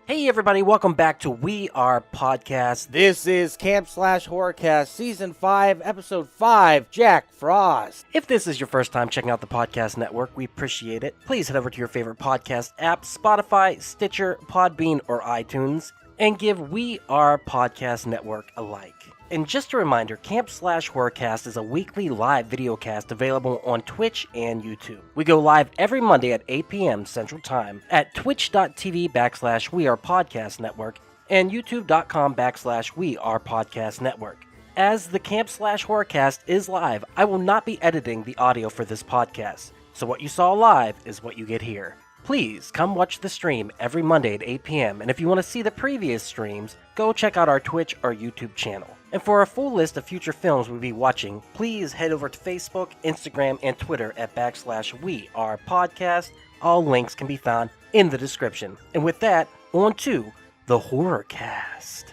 Hey everybody, welcome back to We Are Podcast. This is Camp Slash Horrorcast, Season 5, Episode 5, Jack Frost. If this is your first time checking out the podcast network, we appreciate it. Please head over to your favorite podcast app, Spotify, Stitcher, Podbean, or iTunes, and give We Are Podcast Network a like. And just a reminder, Camp Slash Horrorcast is a weekly live videocast available on Twitch and YouTube. We go live every Monday at 8 p.m. Central Time at twitch.tv/WeArePodcastNetwork and youtube.com/WeArePodcastNetwork. As the Camp Slash Horrorcast is live, I will not be editing the audio for this podcast. So what you saw live is what you get here. Please come watch the stream every Monday at 8 p.m. And if you want to see the previous streams, go check out our Twitch or YouTube channel. And for a full list of future films we'll be watching, please head over to Facebook, Instagram, and Twitter at /WeArePodcast. All links can be found in the description. And with that, on to the Horrorcast.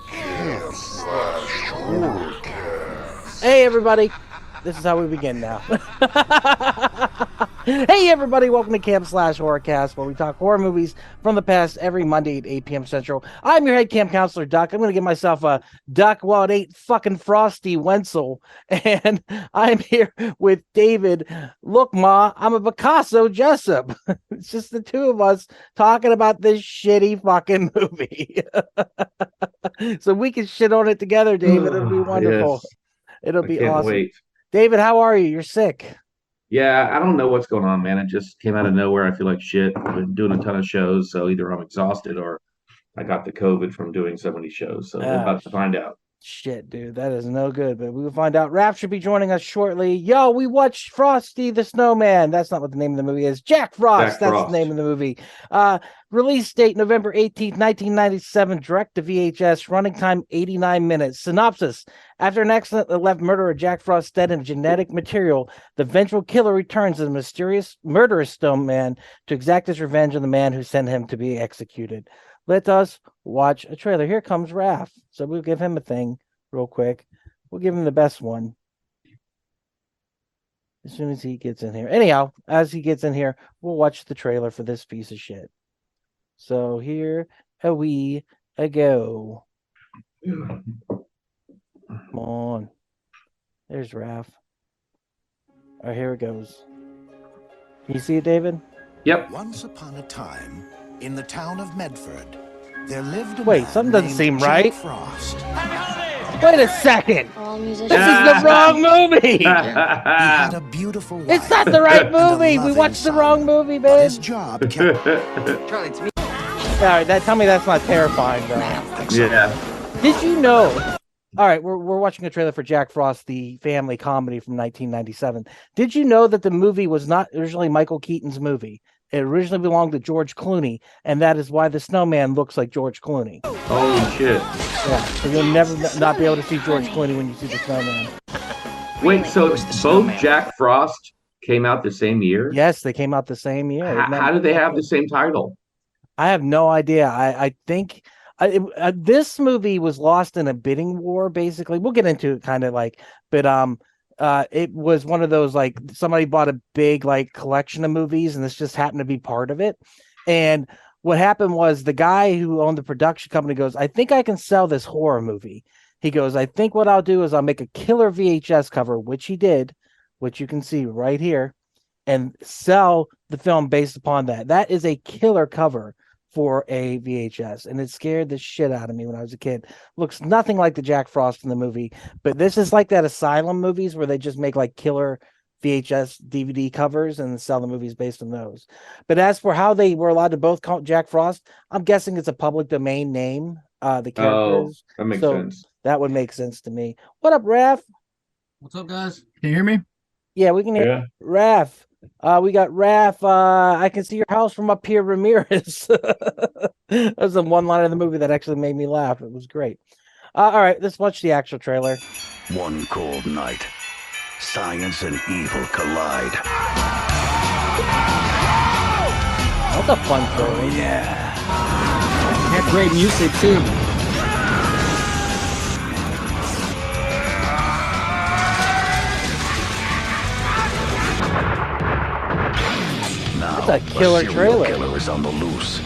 Camp Slash Horrorcast. Hey everybody, this is how we begin now. Hey everybody, welcome to Camp Slash Horrorcast, where we talk horror movies from the past every Monday at 8 p.m. Central. I'm your head camp counselor, Duck. I'm going to give myself a duck while it ain't fucking Frosty Wenzel. And I'm here with David. Look, Ma, I'm a Picasso Jessup. It's just the two of us talking about this shitty fucking movie. So we can shit on it together, David. It'll be wonderful. Yes. It'll be Can't awesome. wait. David, how are you? You're sick. Yeah, I don't know what's going on, man. It just came out of nowhere. I feel like shit. I've been doing a ton of shows, so either I'm exhausted or I got the COVID from doing so many shows. So we're about to find out. Shit, dude, that is no good, but we will find out. Raph should be joining us shortly. Yo, we watched Frosty the Snowman. That's not what the name of the movie is. Jack Frost. That's the name of the movie. Release date November 18th, 1997. Direct to VHS. Running time 89 minutes. Synopsis: after an accident that left murderer Jack Frost dead in genetic material, the vengeful killer returns as a mysterious, murderous snowman to exact his revenge on the man who sent him to be executed. Let us watch a trailer. Here comes Raph. So we'll give him a thing real quick. We'll give him the best one as soon as he gets in here. Anyhow, as he gets in here, we'll watch the trailer for this piece of shit. So here we go. Come on. There's Raph. All right, here it goes. Can you see it, David? Yep. Once upon a time, in the town of Medford, there lived a Wait, man something doesn't named seem Jack right. Frost. Wait a second. All musicians. This is the wrong movie. He had a beautiful wife. It's not the right and a movie. We loving watched the son, wrong movie, but man. his job kept All right, tell me that's not terrifying, though. Yeah. Did you know? All right, we're watching a trailer for Jack Frost, the family comedy from 1997. Did you know that the movie was not originally Michael Keaton's movie? It originally belonged to George Clooney, and that is why the snowman looks like George Clooney. Holy shit. Yeah, so you'll never not be able to see George Clooney when you see the snowman. Wait, so both Jack Frost came out the same year? Yes, they came out the same year. How did they have the same title? I have no idea. I think this movie was lost in a bidding war, basically. We'll get into it kind of like, but it was one of those, like, somebody bought a big, like, collection of movies, and this just happened to be part of it. And what happened was the guy who owned the production company goes, I think I can sell this horror movie. He goes, I think what I'll do is I'll make a killer VHS cover, which he did, which you can see right here, and sell the film based upon that. That is a killer cover for a VHS, and it scared the shit out of me when I was a kid. Looks nothing like the Jack Frost in the movie, but this is like that Asylum movies where they just make like killer VHS DVD covers and sell the movies based on those. But as for how they were allowed to both call Jack Frost, I'm guessing it's a public domain name. The characters. Oh, that makes sense. That would make sense to me. What up, Raph? What's up, guys? Can you hear me? Yeah, we can hear Raph. We got Raph. I can see your house from up here, Ramirez. That was the one line of the movie that actually made me laugh. It was great. All right, let's watch the actual trailer. One cold night, science and evil collide. That's a fun trailer. Yeah. Got great music, too. Now, That's a killer serial trailer. killer is on the loose.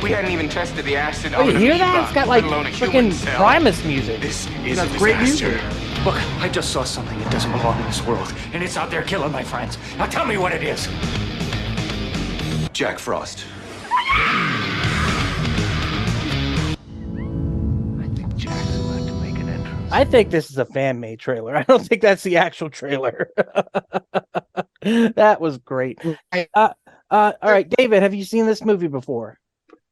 We hadn't even tested the acid Oh, on you an hear that? amoeba, It's got like let alone a human freaking cell. Primus music. This is That's a great disaster. music. Look, I just saw something that doesn't belong in this world, and it's out there killing my friends. Now tell me what it is. Jack Frost. I think Jack's about to make an entrance. I think this is a fan-made trailer. I don't think that's the actual trailer. That was great. All right, David, have you seen this movie before?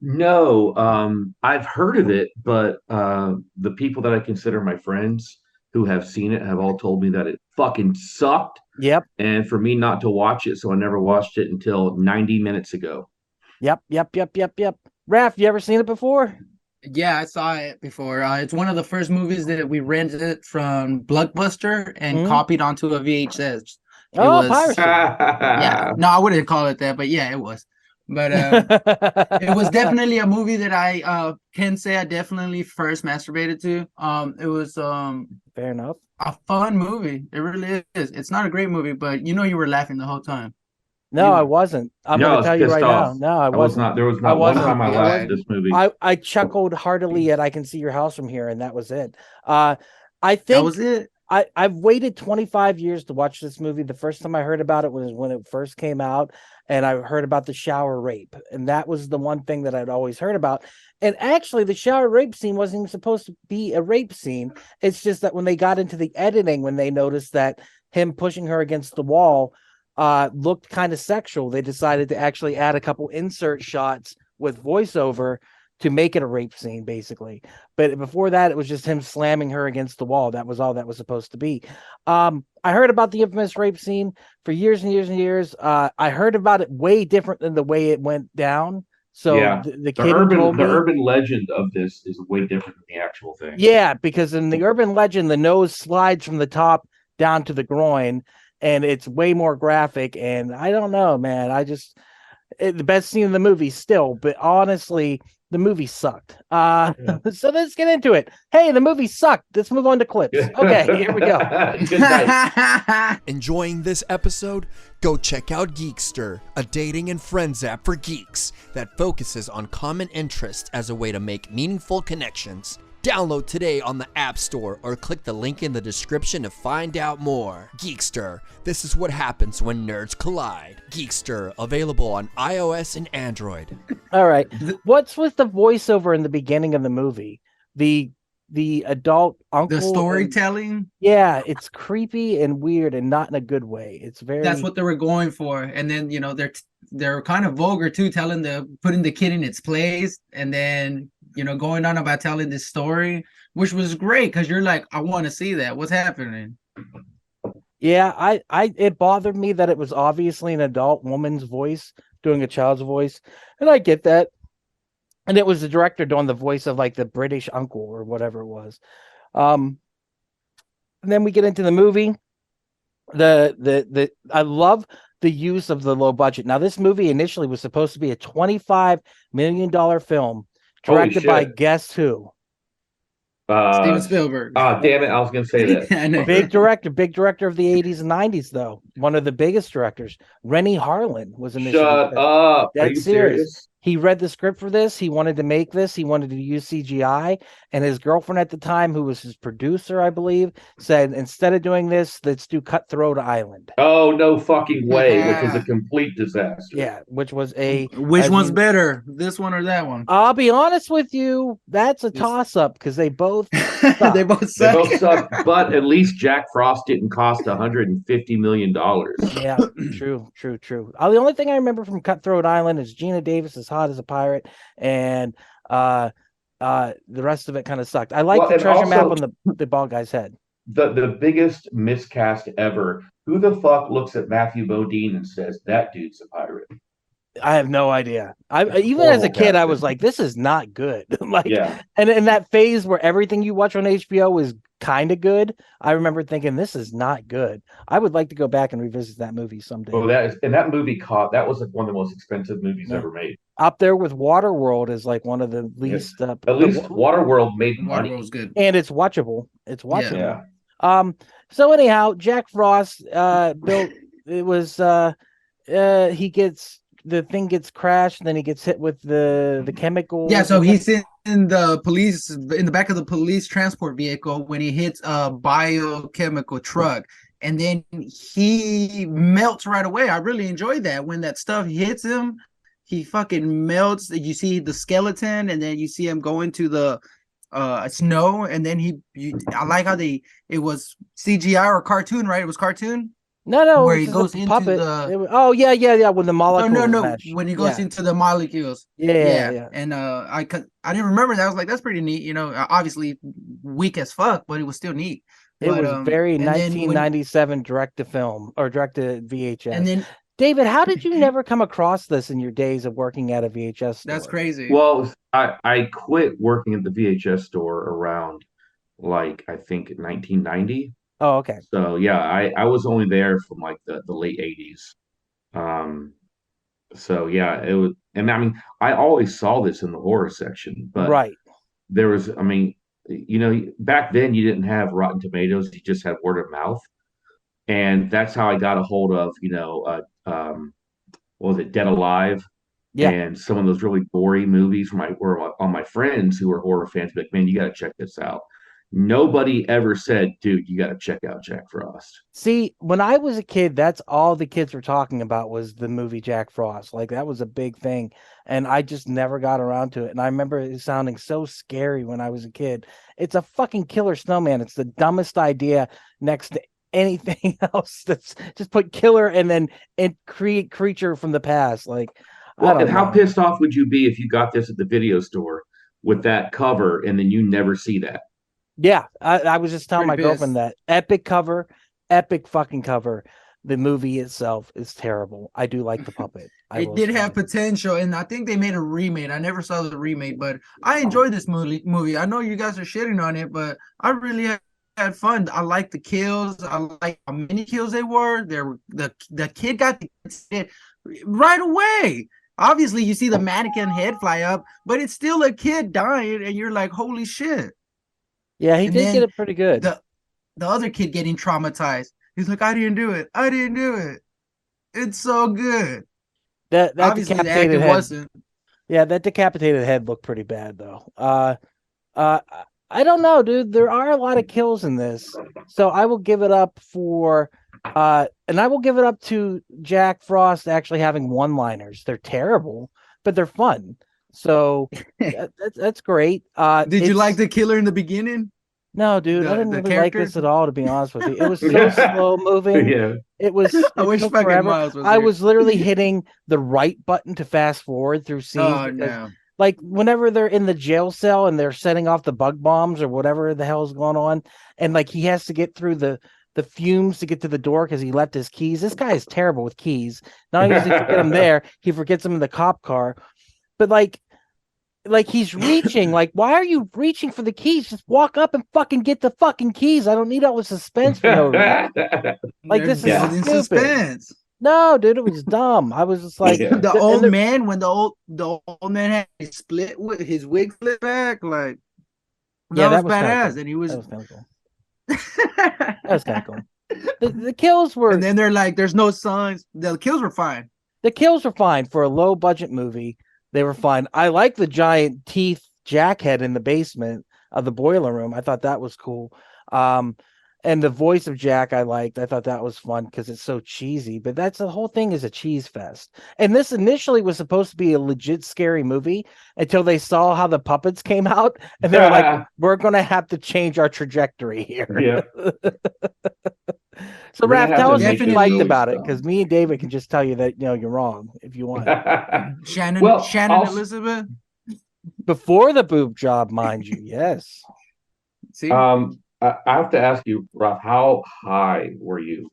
No, I've heard of it, but the people that I consider my friends who have seen it have all told me that it fucking sucked. Yep. And for me not to watch it, so I never watched it until 90 minutes ago. Yep. Raph, you ever seen it before? Yeah, I saw it before. It's one of the first movies that we rented from Blockbuster and copied onto a VHS. Piracy. Yeah, no, I wouldn't call it that, but yeah, it was. But it was definitely a movie that I can say I definitely first masturbated to. It was Fair enough. a fun movie. It really is. It's not a great movie, but you know you were laughing the whole time. No, I wasn't. I'm No, I going to was tell you pissed right off. now. No, I I was wasn't. not. There was not I one wasn't. time I I laughed at wasn't. this movie. I chuckled heartily at I Can See Your House from Here, and that was it. I That think was it. I've waited 25 years to watch this movie. The first time I heard about it was when it first came out, and I heard about the shower rape, and that was the one thing that I'd always heard about. And actually, the shower rape scene wasn't even supposed to be a rape scene. It's just that when they got into the editing, when they noticed that him pushing her against the wall looked kind of sexual, they decided to actually add a couple insert shots with voiceover to make it a rape scene, basically. But before that, it was just him slamming her against the wall. That was all that was supposed to be. I heard about the infamous rape scene for years and years and years. I heard about it way different than the way it went down. So yeah, the kid told me, urban legend of this is way different than the actual thing. yeah, because in the urban legend, the nose slides from the top down to the groin, and it's way more graphic. And I don't know, man. The best scene in the movie still, but honestly, the movie sucked. So let's get into it. Hey, the movie sucked. Let's move on to clips. Okay, here we go. Good night. Enjoying this episode? Go check out Geekster, a dating and friends app for geeks that focuses on common interests as a way to make meaningful connections. Download today on the App Store or click the link in the description to find out more. Geekster, this is what happens when nerds collide. Geekster, available on iOS and Android. All right. What's with the voiceover in the beginning of the movie? The adult uncle. The storytelling. Yeah, it's creepy and weird and not in a good way. It's very. That's what they were going for, and then they're kind of vulgar too, putting the kid in its place, and then going on about telling this story, which was great because you're like, I want to see that. What's happening? Yeah, it bothered me that it was obviously an adult woman's voice doing a child's voice, and I get that. And it was the director doing the voice of like the British uncle or whatever it was. And then we get into the movie. I love the use of the low budget. Now, this movie initially was supposed to be a $25 million film directed by guess who? Steven Spielberg. Oh, damn it. I was going to say that. Big director of the 80s and 90s, though. One of the biggest directors. Rennie Harlan was initially. Shut up. Are you Dead serious. serious? He read the script for this. He wanted to make this. He wanted to use CGI. And his girlfriend at the time, who was his producer, I believe, said, instead of doing this, let's do Cutthroat Island. Oh, no fucking way, which is a complete disaster. Yeah, which was Which one's better, this one or that one? I'll be honest with you, that's a toss-up because they both suck. They both suck. They both suck, but at least Jack Frost didn't cost $150 million. Yeah, true. The only thing I remember from Cutthroat Island is Gina Davis is hot as a pirate, and the rest of it kind of sucked. I like the treasure map on the bald guy's head. The biggest miscast ever. Who the fuck looks at Matthew Modine and says that dude's a pirate? I have no idea. Even as a kid, I was like, "This is not good." Yeah. And in that phase where everything you watch on HBO is kind of good, I remember thinking, "This is not good." I would like to go back and revisit that movie someday. Oh, that movie that was like one of the most expensive movies ever made. Up there with Waterworld is like one of the least. At least Waterworld made money. Waterworld's good, and it's watchable. It's watchable. Yeah. So anyhow, Jack Frost built. It was. He gets the thing gets crashed, and then he gets hit with the chemical. Yeah, so he's in the back of the police transport vehicle when he hits a biochemical truck, and then he melts right away. I really enjoyed that when that stuff hits him. He fucking melts. You see the skeleton, and then you see him go into the snow, and then I like how it was CGI or cartoon, right? It was cartoon. No, where he goes into puppet. the Yeah. When the molecules. No. When he goes into the molecules. Yeah. And I didn't remember that. I was like, that's pretty neat. You know, obviously weak as fuck, but it was still neat. It was very 1997 direct to film or direct to VHS. And then, David, how did you never come across this in your days of working at a VHS store? That's crazy. Well, I quit working at the VHS store around like I think 1990. Oh, okay. So yeah, I was only there from like the late 80s. So yeah, it was, and I mean, I always saw this in the horror section, but right. There was, I mean, you know, back then you didn't have Rotten Tomatoes, you just had word of mouth. And that's how I got a hold of, you know, what was it, Dead Alive? Yeah. And some of those really gory movies were on my friends who were horror fans, like, man, you got to check this out. Nobody ever said, dude, you got to check out Jack Frost. See, when I was a kid, that's all the kids were talking about was the movie Jack Frost. Like, that was a big thing. And I just never got around to it. And I remember it sounding so scary when I was a kid. It's a fucking killer snowman. It's the dumbest idea next to anything else. That's just put killer and then create creature from the past. Like, well, and how pissed off would you be if you got this at the video store with that cover and then you never see that? Yeah, I was just telling my girlfriend that epic fucking cover. The movie itself is terrible. I do like the puppet. It did have potential, and I think they made a remake. I never saw the remake, but I enjoyed this movie. I know you guys are shitting on it, but I really had fun. I like the kills. I like how many kills they were. The kid got the hit right away. Obviously, you see the mannequin head fly up, but it's still a kid dying, and you're like, holy shit. Yeah, he did get it pretty good. The other kid getting traumatized. He's like, I didn't do it. It's so good. That obviously decapitated head wasn't. Yeah, that decapitated head looked pretty bad though. I don't know, dude. There are a lot of kills in this, so I will give it up for. And I will give it up to Jack Frost actually having one-liners. They're terrible, but they're fun. So that's great. Did you like the killer in the beginning? No, dude, I didn't really like this at all, to be honest with you. It was so slow moving. Yeah. It was. I wish fucking forever. Miles was I here. was literally hitting the right button to fast forward through scenes. Oh, no. Like whenever they're in the jail cell and they're setting off the bug bombs or whatever the hell is going on, and like he has to get through the fumes to get to the door because he left his keys. This guy is terrible with keys. Not only does he forget them there, he forgets them in the cop car. But like he's reaching. Like, why are you reaching for the keys? Just walk up and fucking get the fucking keys. I don't need all the suspense for no reason. Like, this is stupid. Suspense. No, dude, it was dumb. I was just like the old man when the old man had his split with his wig split back. Like, that was badass, cool. And he was. That was kind of cool. That was kind of cool. The kills were, and then they're like, "There's no signs." The kills were fine. The kills were fine for a low budget movie. They were fine. I like the giant teeth jackhead in the basement of the boiler room. I thought that was cool. And the voice of Jack I liked. I thought that was fun because it's so cheesy. But that's the whole thing is a cheese fest. And this initially was supposed to be a legit scary movie until they saw how the puppets came out. And they're like, we're going to have to change our trajectory here. Yeah. So, Raph, tell us what you liked about it, because me and David can just tell you that you're wrong if you want. Shannon Elizabeth before the boob job, mind you. Yes. See, I have to ask you, Raph, how high were you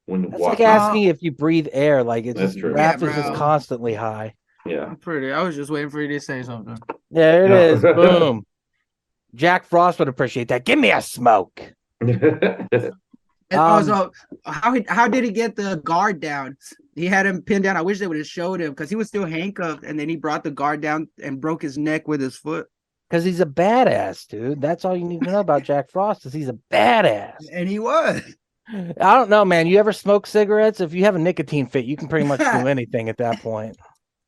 when That's watching? like asking if you breathe air. Like it's just, true. Raph Yeah, is just bro. constantly high. Yeah. pretty. I was just waiting for you to say something. There it No. is. Boom. Jack Frost would appreciate that. Give me a smoke. And also, how did he get the guard down? He had him pinned down. I wish they would have showed him because he was still handcuffed, and then he brought the guard down and broke his neck with his foot. Because he's a badass, dude. That's all you need to know about Jack Frost is he's a badass. And he was. I don't know, man. You ever smoke cigarettes? If you have a nicotine fit, you can pretty much do anything at that point.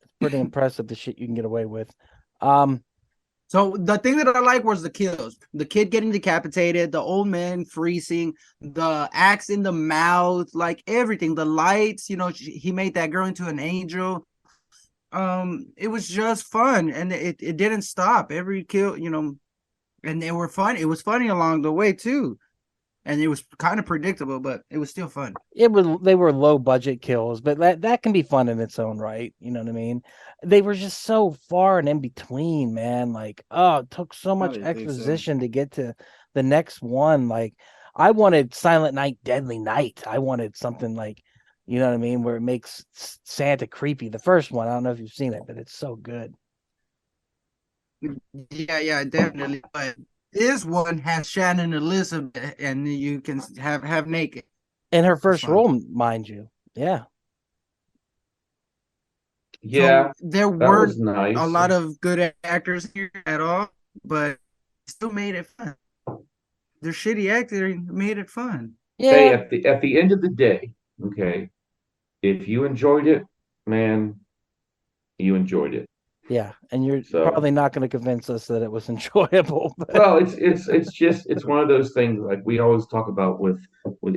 It's pretty impressive the shit you can get away with. So the thing that I like was the kills. The kid getting decapitated, the old man freezing, the axe in the mouth, like everything. The lights, he made that girl into an angel. It was just fun, and it didn't stop. Every kill, and they were fun. It was funny along the way too. And it was kind of predictable, but it was still fun. They were low budget kills, but that can be fun in its own right. You know what I mean? They were just so far and in between, man. Like, it took so much exposition to get to the next one. Like, I wanted Silent Night, Deadly Night. I wanted something like, you know what I mean, where it makes Santa creepy. The first one, I don't know if you've seen it, but it's so good. Yeah, definitely. But this one has Shannon Elizabeth, and you can have naked in her first role, mind you. Yeah. So there weren't a lot of good actors here at all, but still made it fun. Their shitty acting made it fun. Yeah. Hey, at the end of the day, okay, if you enjoyed it, man, you enjoyed it. Yeah, and you're probably not going to convince us that it was enjoyable. But... Well, it's one of those things like we always talk about with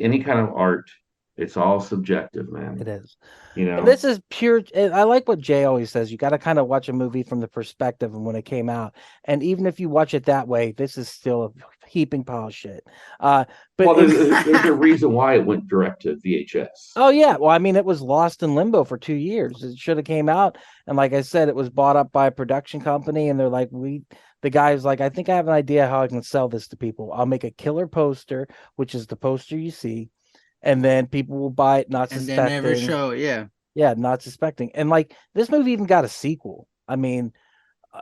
any kind of art. It's all subjective, man. It is. And this is pure. I like what Jay always says. You got to kind of watch a movie from the perspective of when it came out. And even if you watch it that way, this is still a heaping pile of shit. But there's a reason why it went direct to VHS. Oh, yeah. Well, I mean, it was lost in limbo for 2 years. It should have came out. And like I said, it was bought up by a production company. And they're like, the guy's like, I think I have an idea how I can sell this to people. I'll make a killer poster, which is the poster you see. And then people will buy it, not suspecting. And then never show it, yeah. Yeah, not suspecting. And like, this movie even got a sequel. I mean,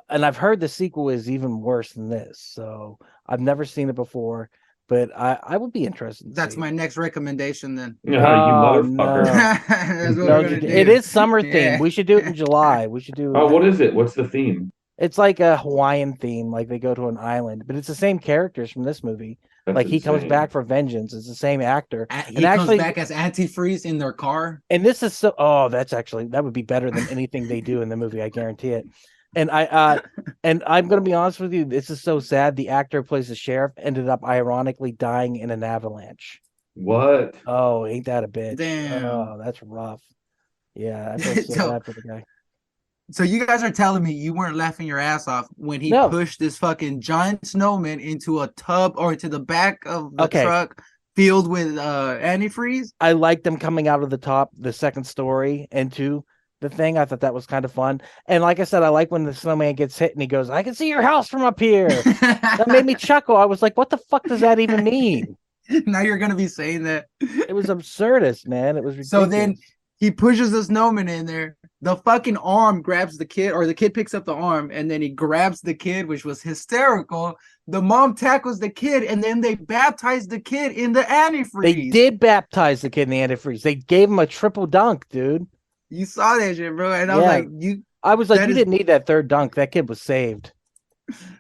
and I've heard the sequel is even worse than this. So I've never seen it before, but I would be interested. That's my next recommendation then. You motherfucker. That's what we're gonna do. It is summer theme. We should do it in July. We should do. Oh, what is it? What's the theme? It's like a Hawaiian theme, like they go to an island, but it's the same characters from this movie. That's like insane. He comes back for vengeance. It's the same actor. He comes back as antifreeze in their car. And this is that would be better than anything they do in the movie. I guarantee it. And and I'm gonna be honest with you, this is so sad. The actor who plays the sheriff ended up ironically dying in an avalanche. What? Oh, ain't that a bitch? Damn. Oh, that's rough. Yeah, I feel so bad for the guy. So you guys are telling me you weren't laughing your ass off when he pushed this fucking giant snowman into a tub or into the back of the truck filled with antifreeze? I liked them coming out of the second story into the thing. I thought that was kind of fun. And like I said, I like when the snowman gets hit and he goes, I can see your house from up here. That made me chuckle. I was like, what the fuck does that even mean? Now you're going to be saying that. It was absurdist, man. It was ridiculous. So then he pushes the snowman in there. The fucking arm grabs the kid, or the kid picks up the arm, and then he grabs the kid, which was hysterical. The mom tackles the kid, and then they baptize the kid in the antifreeze. They did baptize the kid in the antifreeze. They gave him a triple dunk, dude. You saw that shit, bro. And I was like, you didn't need that third dunk. That kid was saved.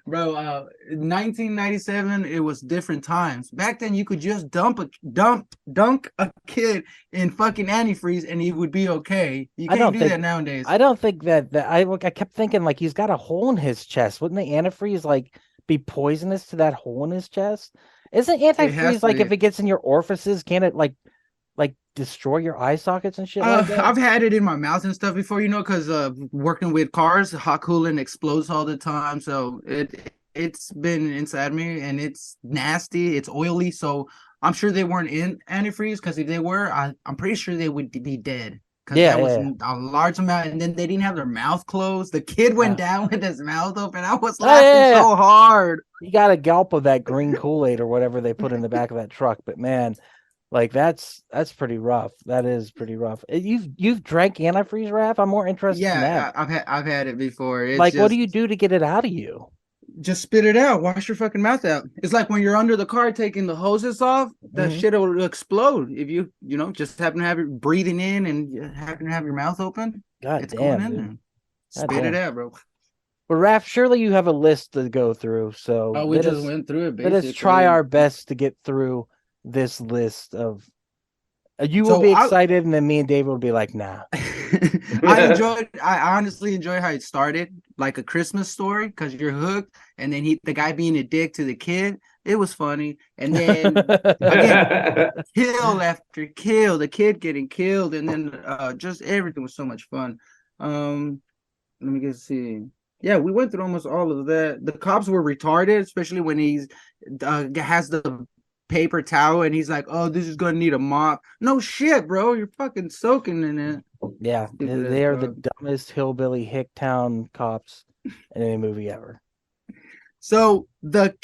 Bro, 1997, it was different times. Back then, you could just dunk a kid in fucking antifreeze and he would be okay. You can't do that nowadays. I don't think that I kept thinking like he's got a hole in his chest. Wouldn't the antifreeze like be poisonous to that hole in his chest? Isn't antifreeze like if it gets in your orifices, can it like destroy your eye sockets and shit like that? I've had it in my mouth and stuff before, because working with cars, hot coolant explodes all the time. So it's been inside me and it's nasty. It's oily. So I'm sure they weren't in antifreeze, because if they were, I'm pretty sure they would be dead. That was a large amount, and then they didn't have their mouth closed. The kid went down with his mouth open. I was laughing so hard. You got a gulp of that green Kool-Aid or whatever they put in the back of that truck, but man, like that's pretty rough. That is pretty rough. You've drank antifreeze, Raph? I'm more interested in that. I've had it before. It's what do you do to get it out of you? Just spit it out. Wash your fucking mouth out. It's like when you're under the car taking the hoses off, that shit will explode if you just happen to have it breathing in and you happen to have your mouth open. God it's damn, going in there. Spit it out, bro. Well, Raph, surely you have a list to go through. So we just went through it. Let us try our best to get through this list of. You will be excited, and then me and David will be like, "Nah." I honestly enjoy how it started, like a Christmas story, because you're hooked, and then the guy being a dick to the kid, it was funny, and then again, kill after kill, the kid getting killed, and then just everything was so much fun. Let me see. Yeah, we went through almost all of that. The cops were retarded, especially when he's has the paper towel and he's like, "Oh, this is gonna need a mop." No shit, bro. You're fucking soaking in it. Yeah, they are the dumbest hillbilly hicktown cops in any movie ever. So the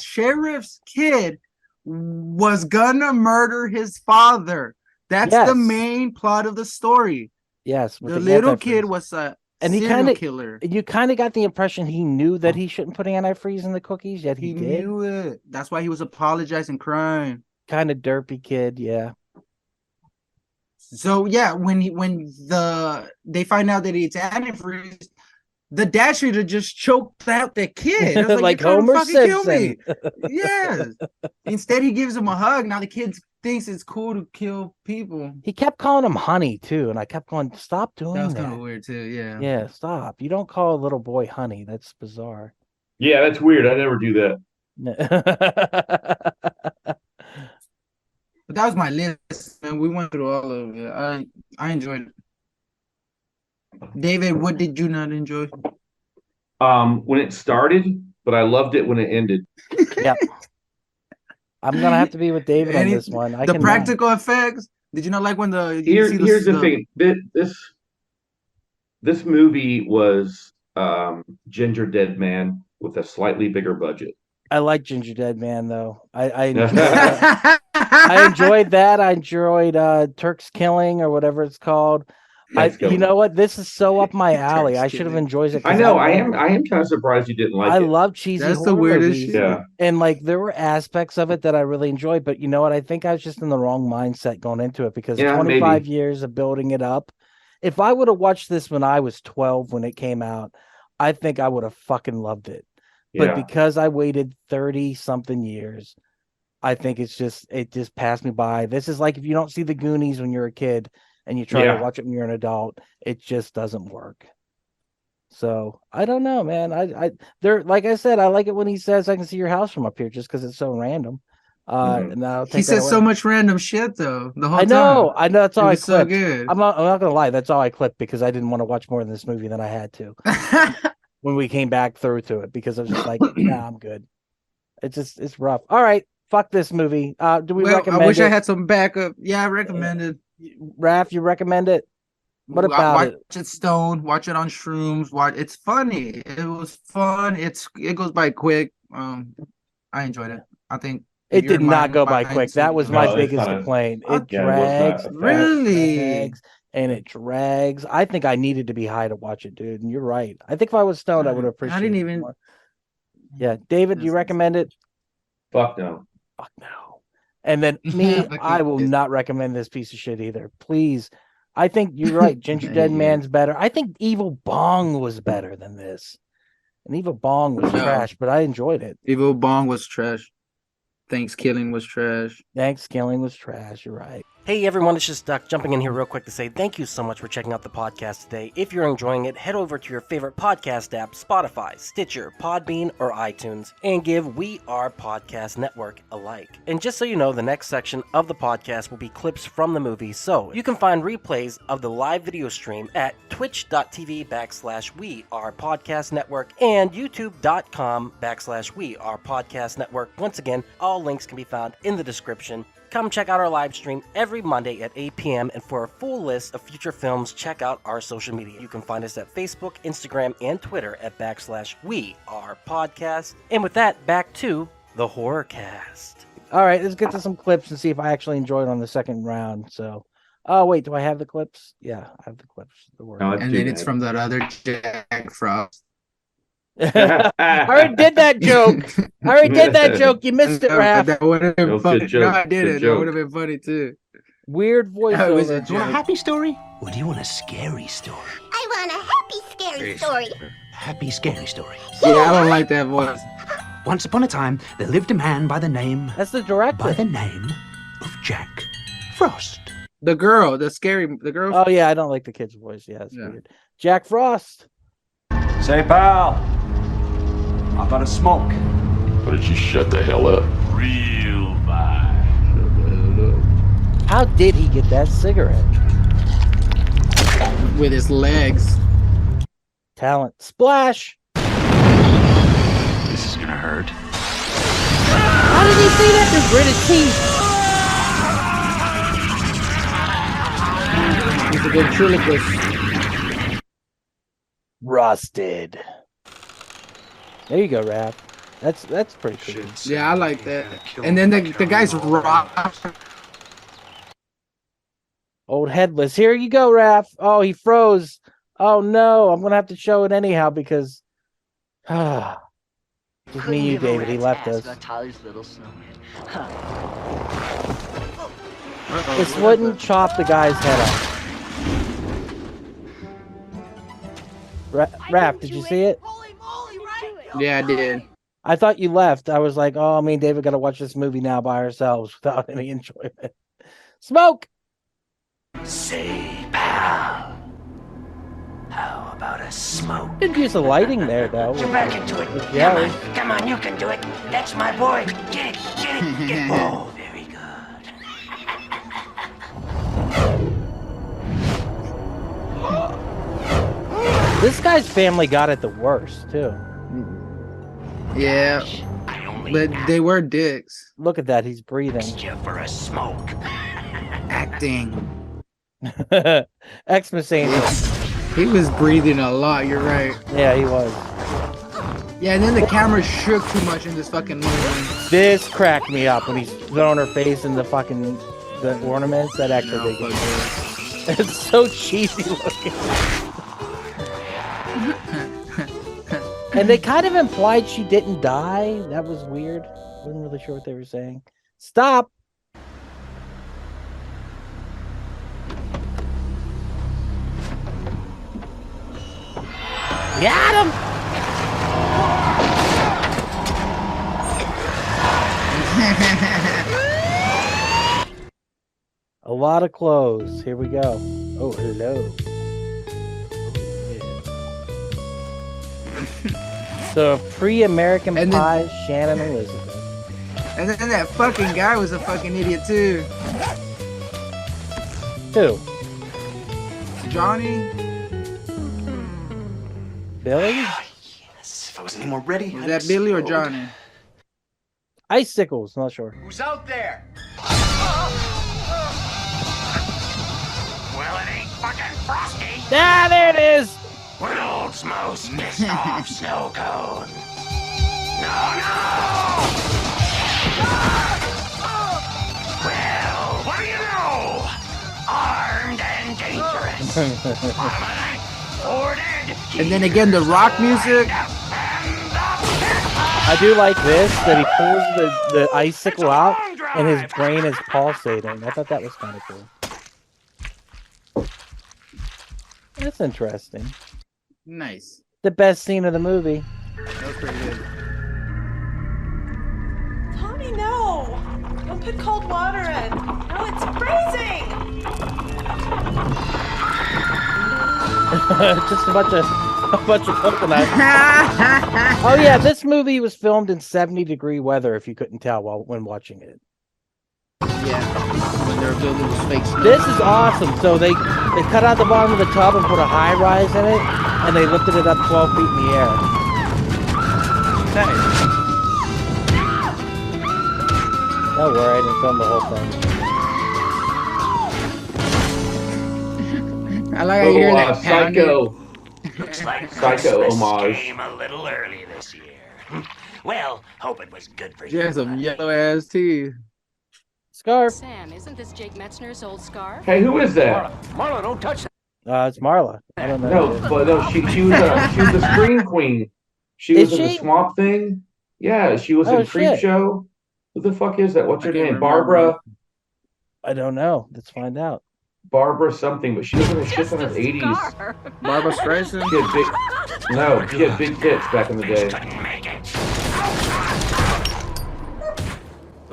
sheriff's kid, was gonna murder his father. That's the main plot of the story. Yes, the little kid was a serial killer. You kind of got the impression he knew that he shouldn't put antifreeze in the cookies, yet he did. Knew it. That's why he was apologizing, crying. Kind of derpy kid, yeah. So yeah, when they find out that it's antifreeze, the dad should have just choked out the kid. I was like Homer Simpson. Kill me. Yes. Instead, he gives him a hug. Now the kid thinks it's cool to kill people. He kept calling him honey too, and I kept going, "Stop doing that." That was kind of weird too. Yeah. Yeah, stop. You don't call a little boy honey. That's bizarre. Yeah, that's weird. I never do that. But that was my list, and we went through all of it. I enjoyed it. David, what did you not enjoy? When it started, but I loved it when it ended. Yep. I'm gonna have to be with David on this one. The practical effects. Did you not like when here's the thing. This movie was Ginger Dead Man with a slightly bigger budget. I like Ginger Dead Man though. I enjoyed I enjoyed that. I enjoyed Turk's Killing or whatever it's called. You know what? This is so up my alley. I should have enjoyed it. I know. I am kind of surprised you didn't like it. I love cheesy. That's the weirdest shit. Yeah. And like there were aspects of it that I really enjoyed, but you know what? I think I was just in the wrong mindset going into it because 25 years of building it up. If I would have watched this when I was 12 when it came out, I think I would have fucking loved it. But because I waited 30 something years, I think it just passed me by. This is like if you don't see the Goonies when you're a kid and you try to watch it when you're an adult, it just doesn't work. So I don't know, man. Like I said, I like it when he says, "I can see your house from up here," just because it's so random. And he says so much random shit though. The whole I know. That's all I clipped. So good. I'm not gonna lie. That's all I clipped because I didn't want to watch more than this movie than I had to. When we came back through to it, because I was just like, "Nah, I'm good." It's rough. All right, fuck this movie. Do we recommend? I wish I had some backup. Yeah, I recommend it. Raph, you recommend it? What about it? Watch it stoned. Watch it on shrooms. It's funny. It was fun. It goes by quick. I enjoyed it. I think it did not go by quick. That was my biggest complaint. It drags. Really? And it drags. I think I needed to be high to watch it, dude. And you're right. I think if I was stoned, I would have appreciated it. I didn't even. More. Yeah, David, do you recommend it? Fuck no. Fuck no. And then me, I will not recommend this piece of shit either. Please. I think you're right. Ginger Dead Man's better. I think Evil Bong was better than this. And Evil Bong was trash, but I enjoyed it. Evil Bong was trash. Thanksgiving was trash. Thanksgiving was trash. You're right. Hey everyone, it's just Duck jumping in here real quick to say thank you so much for checking out the podcast today. If you're enjoying it, head over to your favorite podcast app, Spotify, Stitcher, Podbean, or iTunes, and give We Are Podcast Network a like. And just so you know, the next section of the podcast will be clips from the movie, so you can find replays of the live video stream at twitch.tv/We Are Podcast Network and youtube.com/We Are Podcast Network. Once again, all links can be found in the description. Come check out our live stream every Monday at 8 p.m. And for a full list of future films, check out our social media. You can find us at Facebook, Instagram, and Twitter at /We Are Podcast. And with that, back to the Horrorcast. All right, let's get to some clips and see if I actually enjoyed on the second round. So, wait, do I have the clips? Yeah, I have the clips. And then it's from that other Jack Frost. I already did that joke. You missed it, Raph. That would have been funny. No, I did it. That would have been funny too. Weird voiceover. Do you want a happy story or do you want a scary story? I want a happy, scary story. Happy, scary story. Yeah, I don't like that voice. Once upon a time, there lived a man by the name That's the director. of Jack Frost. The girl, the girl. Oh yeah, I don't like the kid's voice. Yeah, it's weird. Jack Frost. Say, pal, how about a smoke? Why don't you shut the hell up? Real vibe. How did he get that cigarette? With his legs. Talent. Splash. This is gonna hurt. How did he see that through gritted teeth? He's a good ventriloquist. Rusted. There you go, Raph. That's pretty cool. Yeah, I like that. And then the guy's rock. Old headless. Here you go, Raph. Oh, he froze. Oh no, I'm gonna have to show it anyhow because just me and you, David. He left us. This wouldn't chop the guy's head off. Raph, did you see it? Yeah, I did. I thought you left. I was like, oh, me and David got to watch this movie now by ourselves without any enjoyment. Smoke! Say, pal, how about a smoke? Didn't use the lighting there, though. You're back into it. Yeah. Come on, you can do it. That's my boy. Get it, get it. Oh, very good. This guy's family got it the worst, too. Yeah. But they were dicks. Look at that. He's breathing. For a smoke. Acting. Xmas Angel. He was breathing a lot, you're right. Yeah, he was. Yeah, and then the camera shook too much in this fucking movie. This cracked me up when he's throwing her face in the fucking ornaments. That actually did. It's so cheesy looking. And they kind of implied she didn't die. That was weird. Wasn't really sure what they were saying. Stop. Got him. A lot of clothes. Here we go. Oh, hello. So pre-American Pie, Shannon Elizabeth. And then that fucking guy was a fucking idiot too. Who? Johnny? Billy? Yes, if I was any more ready. Was that Billy or Johnny? Icicles, not sure. Who's out there? Well, it ain't fucking Frosty. Ah, there it is. World's most pissed off snow cone. No! Well, what do you know? Armed and dangerous. Or dead. And then again, the rock music. I do like this, that he pulls the icicle out and his brain is pulsating. I thought that was kind of cool. That's interesting. Nice. The best scene of the movie. That was pretty good. Tommy, no! Don't put cold water in. No, it's freezing! Just a bunch of coconut. Oh yeah, this movie was filmed in 70-degree weather. If you couldn't tell when watching it. Yeah, when they were building the fake snow. This is awesome. So they cut out the bottom of the tub and put a high rise in it, and they lifted it up 12 feet in the air. Nice. Don't worry, I didn't film the whole thing. I like how you hear that Psycho. Looks like Psycho Christmas homage. came a little early this year. Well, hope it was good for you. She has some yellow ass teeth. Scarf. Sam, isn't this Jake Metzner's old scarf? Hey, who is that? Marla, don't touch that. It's Marla. I don't know. No, but no, she was the scream queen. She was in the Swamp Thing. Yeah, she was in Creep Show. Who the fuck is that? What's her name? Barbara. I don't know. Let's find out. Barbara something, but she was in a shit in the 80s. Barbara Streisand? She had big, no, she had big tits back in the day.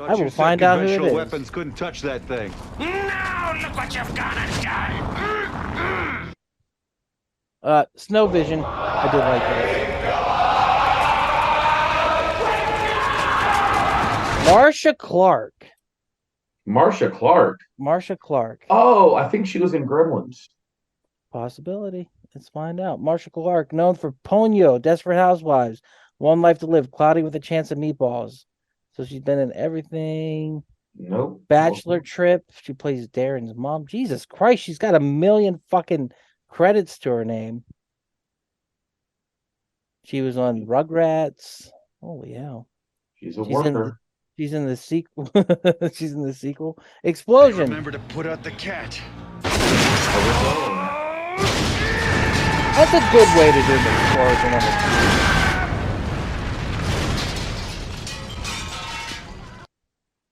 I will find out who it is. Weapons couldn't touch that thing. Now look what you've gone and done. Snow Vision. I did like that. Marcia Clark. Marcia Clark. Oh, I think she was in Gremlins. Possibility. Let's find out. Marcia Clark, known for Ponyo, Desperate Housewives, One Life to Live, Cloudy with a Chance of Meatballs. So she's been in everything. Nope. Bachelor Trip. She plays Darren's mom. Jesus Christ, she's got a million fucking credits to her name. She was on Rugrats. Holy hell. She's a worker. She's in the sequel. She's in the sequel. Explosion. Remember to put out the cat. That's a good way to do an explosion on the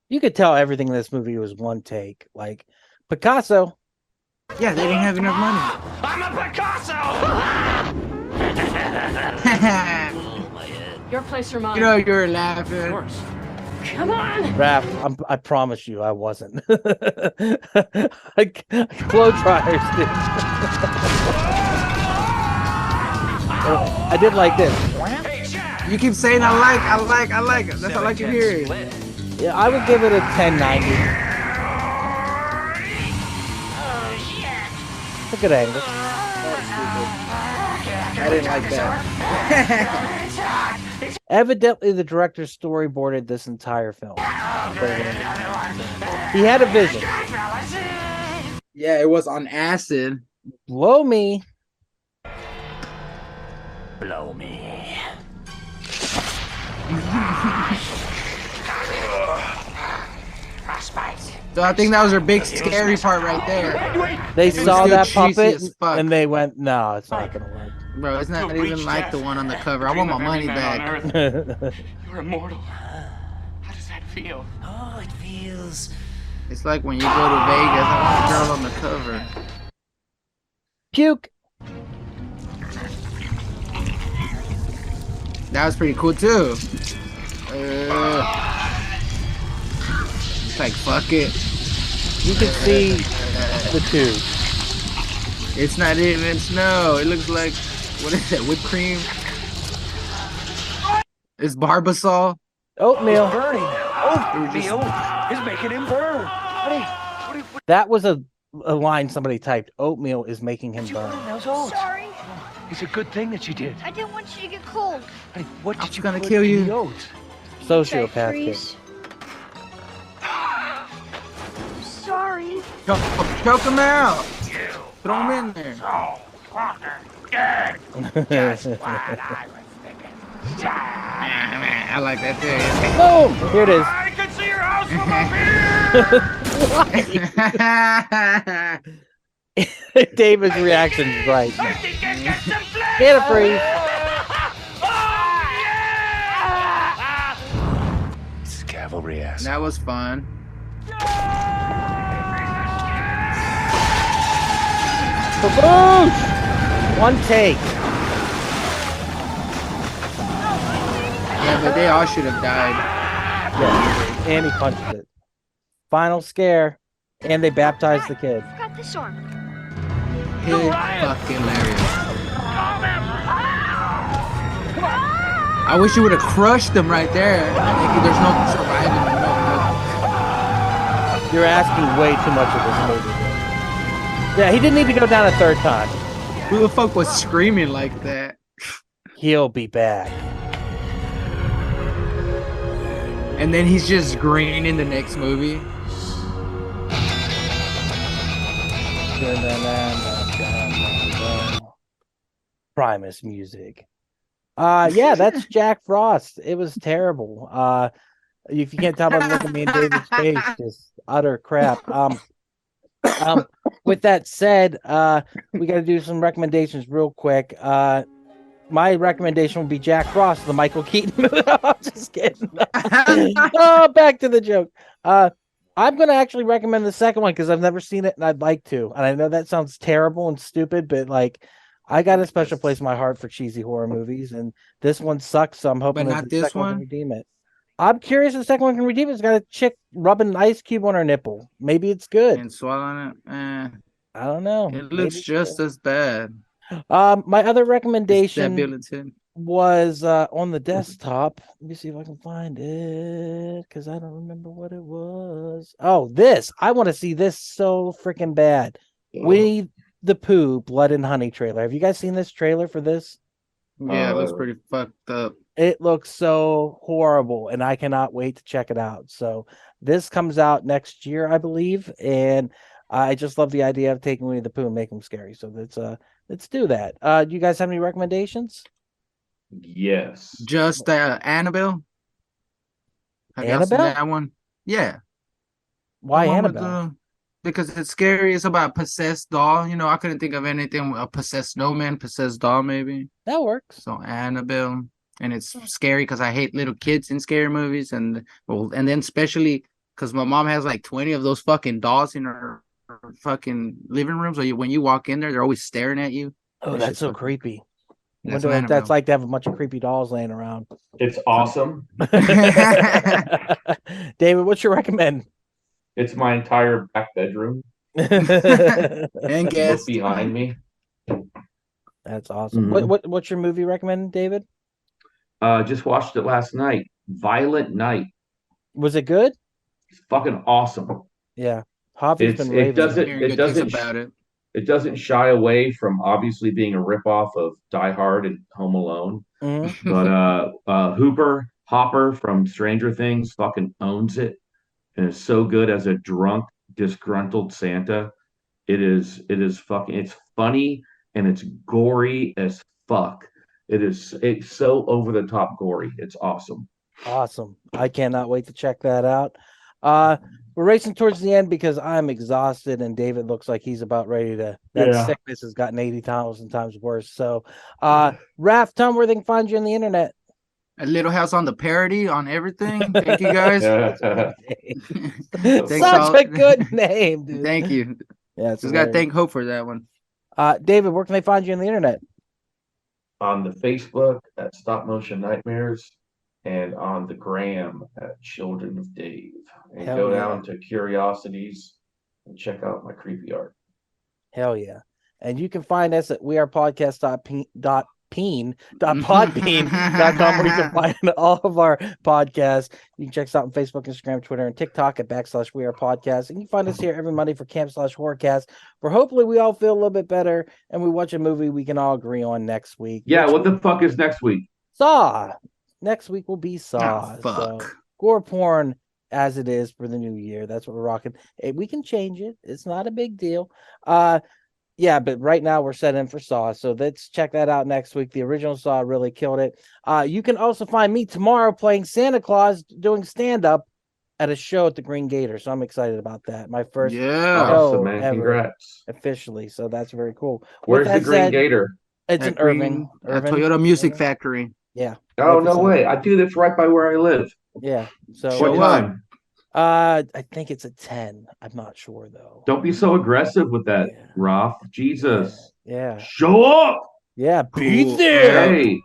You could tell everything in this movie was one take. Like Picasso. Yeah, they didn't have enough money. I'm a Picasso! Your place or mine? You know you're laughing. Of course. Come on! Raph, I promise you I wasn't. Blow dryers, dude. I did like this. You keep saying I like. That's all I can hear. Yeah, I would give it a 1090. It's a good angle. I didn't like that. Evidently, the director storyboarded this entire film. He had a vision. Yeah, it was on acid. Blow me. Blow me. So I think that was her big scary part right there. They saw that cheesy puppet as fuck. and they went, "No, it's not gonna work." Bro, it's not even like the one on the cover. I want my money back. You're immortal. How does that feel? Oh, it feels. It's like when you go to Vegas. I want a girl on the cover. Puke. That was pretty cool too. It's like fuck it. You can see the tube. It's not even snow. It looks like, what is that? Whipped cream? It's Barbasol. Oatmeal. Burning. Oatmeal is making him burn. That was a line somebody typed. Oatmeal is making him burn. Sorry. It's a good thing that you did. I didn't want you to get cold. Honey, what did I'm you gonna put kill in you. the oats? Sociopath kid. Freeze. Sorry. Choke him out. Throw him in there. I like that too. Boom! Here it is. I can see your house from up here! David's reaction is right. Get a freeze. This is cavalry ass. That was fun. Kaboosh! One take. Yeah, but they all should have died. Yeah. And he punched it. Final scare. And they baptized the kid. Got this arm. Fucking hilarious. I wish you would have crushed them right there. There's no surviving. You're asking way too much of this movie. Yeah, he didn't need to go down a third time. Who the fuck was screaming like that? He'll be back. And then he's just green in the next movie. Primus music. Yeah, that's Jack Frost. It was terrible. If you can't tell by the look at me and David's face, just utter crap. With that said, we got to do some recommendations real quick. My recommendation would be Jack Frost, the Michael Keaton movie. I'm just kidding. Oh, back to the joke. I'm going to actually recommend the second one because I've never seen it and I'd like to. And I know that sounds terrible and stupid, but like, I got a special place in my heart for cheesy horror movies, and this one sucks. So I'm hoping But not that the this second one one? can redeem it. I'm curious if the second one can redeem it. It's got a chick rubbing an ice cube on her nipple. Maybe it's good. And swallowing it. I don't know. It looks just as bad. My other recommendation Debilitating. was on the desktop. Let me see if I can find it because I don't remember what it was. Oh, this. I want to see this so freaking bad. Winnie the Pooh Blood and Honey trailer. Have you guys seen this trailer for this? Yeah, it looks pretty fucked up. It looks so horrible, and I cannot wait to check it out. So this comes out next year, I believe, and I just love the idea of taking Winnie the Pooh and making him scary. So let's do that. Do you guys have any recommendations? Yes. Just Annabelle. Have y'all seen that one? Yeah. Why Annabelle? Because it's scary. It's about a possessed doll. You know, I couldn't think of anything. A possessed snowman, possessed doll, maybe. That works. So Annabelle, and it's scary because I hate little kids in scary movies, and then especially because my mom has like 20 of those fucking dolls in her fucking living room. So when you walk in there, they're always staring at you. Oh, that's so creepy. I That's wonder what that's like to have a bunch of creepy dolls laying around. It's awesome. David, what's your recommend? It's my entire back bedroom. And guess look behind me. That's awesome. What's your movie recommend, David? Just watched it last night. Violent Night. Was it good? It's fucking awesome. Yeah. Hobby's been raving. It doesn't shy away from obviously being a ripoff of Die Hard and Home Alone. Mm-hmm. But Hopper from Stranger Things fucking owns it. And it's so good as a drunk, disgruntled Santa. It's funny and it's gory as fuck. It's so over the top gory. It's awesome. Awesome. I cannot wait to check that out. We're racing towards the end because I'm exhausted and David looks like he's about ready to. That sickness has gotten 80,000 times worse. So, Raph, tell them where they can find you on the internet. A Little House on the Parody on everything. Thank you guys. Such a good name, dude. Thank you. Yeah, just got to thank Hope for that one. David, where can they find you on the internet? On the Facebook at Stop Motion Nightmares and on the gram at Children of Dave. And go down to Curiosities and check out my creepy art. Hell yeah. And you can find us at wearepodcast.podbean.com where you can find all of our podcasts. You can check us out on Facebook, Instagram, Twitter, and TikTok at /wearepodcast. And you can find us here every Monday for Camp /Horrorcast, where hopefully we all feel a little bit better and we watch a movie we can all agree on next week. Yeah, what the fuck is next week? Saw. Next week will be Saw. Oh, fuck. So, gore porn as it is for the new year. That's what we're rocking. Hey, we can change it. It's not a big deal. Yeah, but right now we're set in for Saw, so let's check that out next week. The original Saw really killed it. You can also find me tomorrow playing Santa Claus doing stand-up at a show at the Green Gator, so I'm excited about that. My first show awesome, man. ever Congrats. officially, so that's very cool. Where's the Green Gator? It's in Irving. Toyota Music Factory. Yeah. Oh, no way. I do this right by where I live. Yeah. So what time? I think it's a 10. I'm not sure though. Don't be so aggressive with that, Roth. Jesus. Yeah. Show up. Yeah, be there. Hey,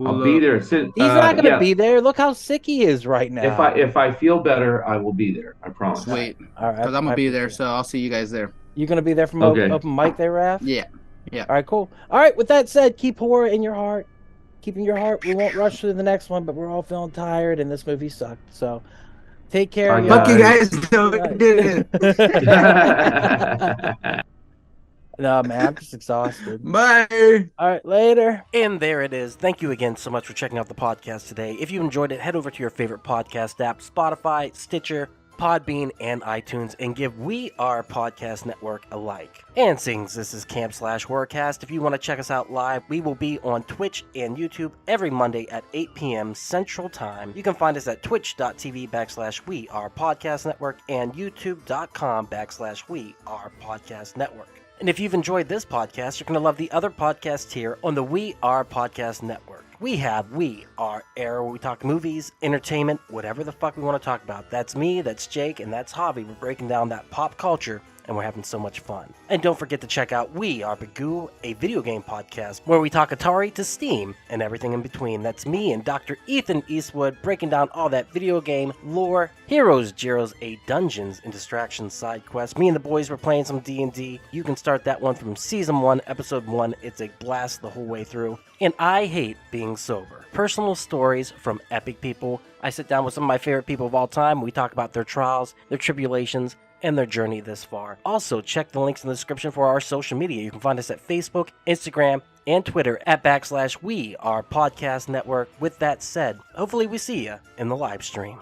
I'll be there. He's not gonna be there. Look how sick he is right now. If I feel better, I will be there. I promise. Sweet. All right. Because I'm gonna be there, so I'll see you guys there. You gonna be there from open mic there, Raph? Yeah. Yeah. All right, cool. All right, with that said, keep horror in your heart. Keep in your heart. We won't rush through the next one, but we're all feeling tired and this movie sucked. So take care. Fuck you guys. No, man, I'm just exhausted. Bye. All right, later. And there it is. Thank you again so much for checking out the podcast today. If you enjoyed it, head over to your favorite podcast app, Spotify, Stitcher, Podbean, and iTunes, and give We Are Podcast Network a like. And since this is Camp /Horrorcast, if you want to check us out live, we will be on Twitch and YouTube every Monday at 8 p.m. Central Time. You can find us at twitch.tv /We Are Podcast Network and youtube.com /We Are Podcast Network. And if you've enjoyed this podcast, you're going to love the other podcasts here on the We Are Podcast Network. We have We Are Air, where we talk movies, entertainment, whatever the fuck we want to talk about. That's me, that's Jake, and that's Javi. We're breaking down that pop culture and we're having so much fun. And don't forget to check out We Are Bagu, a video game podcast where we talk Atari to Steam and everything in between. That's me and Dr. Ethan Eastwood breaking down all that video game lore, heroes, Gyros, dungeons and distractions side quests. Me and the boys were playing some D&D. You can start that one from Season 1, Episode 1. It's a blast the whole way through. And I hate being sober. Personal stories from epic people. I sit down with some of my favorite people of all time. We talk about their trials, their tribulations, and their journey this far. Also, check the links in the description for our social media. You can find us at Facebook, Instagram, and Twitter at /We Are Podcast Network. With that said, hopefully we see you in the live stream.